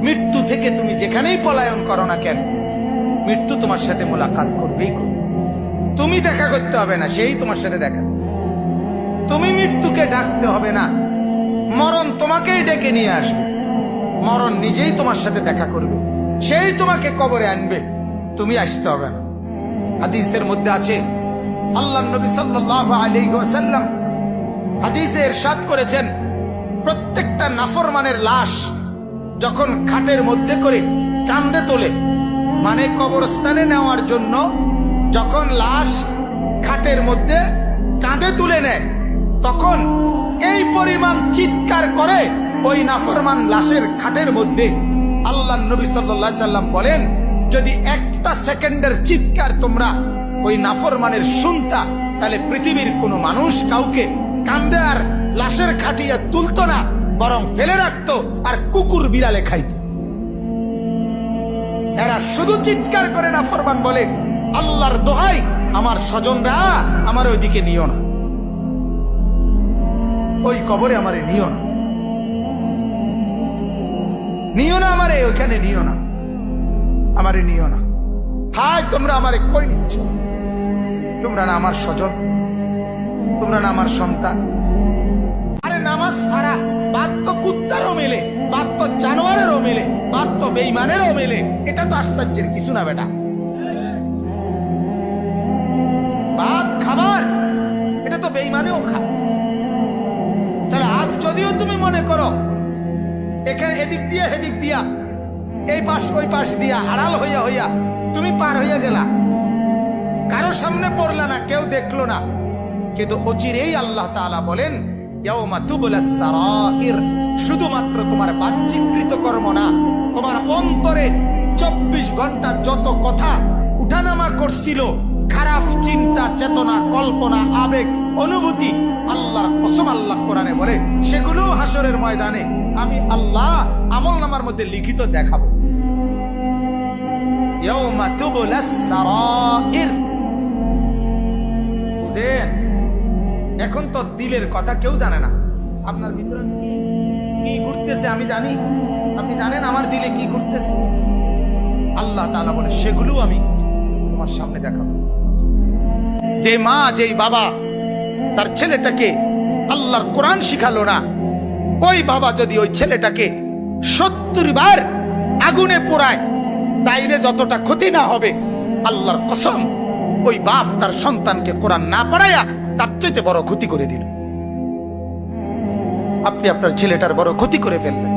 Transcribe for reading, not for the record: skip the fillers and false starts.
মৃত্যু থেকে তুমি যেখানেই পলায়ন করো না কেন, মৃত্যু তোমার সাথে মোলাকাত করবেই করবে। তুমি দেখা করতে হবে না, সেই তোমার সাথে দেখা করবে। তুমি মৃত্যুকে ডাকতে হবে না, মরণ তোমাকেই ডেকে নিয়ে আসবে। মরণ নিজেই তোমার সাথে দেখা করবে, সেই তোমাকে কবরে আনবে, তুমি আসতে হবে না। হাদিসের মধ্যে আছে, আল্লাহর নবী সাল্লাল্লাহু আলাইহি ওয়াসাল্লাম হাদিসে ইরশাদ করেছেন, প্রত্যেকটা নাফরমানের লাশ যখন খাটের মধ্যে করে কাঁধে তোলে, মানে কবরস্থানে নেওয়ার জন্য যখন লাশ খাটের মধ্যে কাঁধে তুলে নেয়, তখন এই পরিমাণ চিৎকার করে ওই নাফরমান লাশের খাটের মধ্যে। আল্লাহর নবী সাল্লাল্লাহু আলাইহি সাল্লাম বলেন, যদি একটা সেকেন্ডের চিৎকার তোমরা ওই নাফরমানের শুনতা, তাহলে পৃথিবীর কোনো মানুষ কাউকে কাঁধে আর লাশের খাটিয়া তুলতো না, বরং ফেলে রাখতো আর কুকুর বিড়ালে খাইত। এরা শুধু চিৎকার করে নাফরমান বলে, আল্লাহর দোহাই আমার স্বজনরা আমার ওইদিকে নিও না, ওই কবরে আমারে নিও না, নিও না আমারে, ওইখানে নিও না, আমারে নিও না। হায় তোমরা আমারে কই নিচ্ছ? তোমরা না আমার স্বজন, তোমরা না আমার সন্তান। আরে নামাজ ছাড়া বাদ তো কুত্তারও মেলে, বাদ তো জানোয়ারেরও মেলে, বাদ তো বেঈমানেরও মেলে। এটা তো আশ্চর্যের কিছু না বেটা। ভাত খাবার এটা তো বেঈমানেও খায়। তাহলে আজ যদিও তুমি মনে করো এখানে এদিক দিয়া হেদিক দিয়া, এই পাশ ওই পাশ দিয়া আড়াল হইয়া হইয়া তুমি পার হইয়া গেলা, কারো সামনে পড়লা না, কেউ দেখলো না, কিন্তু অচিরেই আল্লাহ তাআলা বলেন, ইয়াউমা তুবলাস সারাইর, শুধুমাত্র তোমার বাহ্যিক কৃতকর্ম না, তোমার অন্তরে 24 ঘন্টা যত কথা উঠানামা করছিল, খারাপ চিন্তা, চেতনা, কল্পনা, আবেগ, অনুভূতি, আল্লাহর কসম আল্লাহ কোরআনে বলে, সেগুলো হাসরের ময়দানে আমি আল্লাহ আমলনামার মধ্যে লিখিত দেখাবো। ইয়াউমা তুবলাস সারাইর, বুঝেন? এখন তো দিলের কথা কেউ জানে না। আপনার ভিতরে কি ঘুরতেছে আমি জানি, আপনি জানেন আমার দিলে কি ঘুরতেছে। আল্লাহ তাআলা বলে, সেগুলো আমি তোমার সামনে দেখাবো। যে মা, যেই বাবা তার ছেলেটাকে আল্লাহর কোরআন শিখালো না, ওই বাবা যদি ওই ছেলেটাকে 70 বার আগুনে পোড়ায়, তাইলে যতটা ক্ষতি না হবে, আল্লাহর কসম ওই বাপ তার সন্তানকে কোরআন না পড়ায়া তার চাইতে বড় ক্ষতি করে দিল। আপনি আপনার ছেলেটার বড় ক্ষতি করে ফেললেন।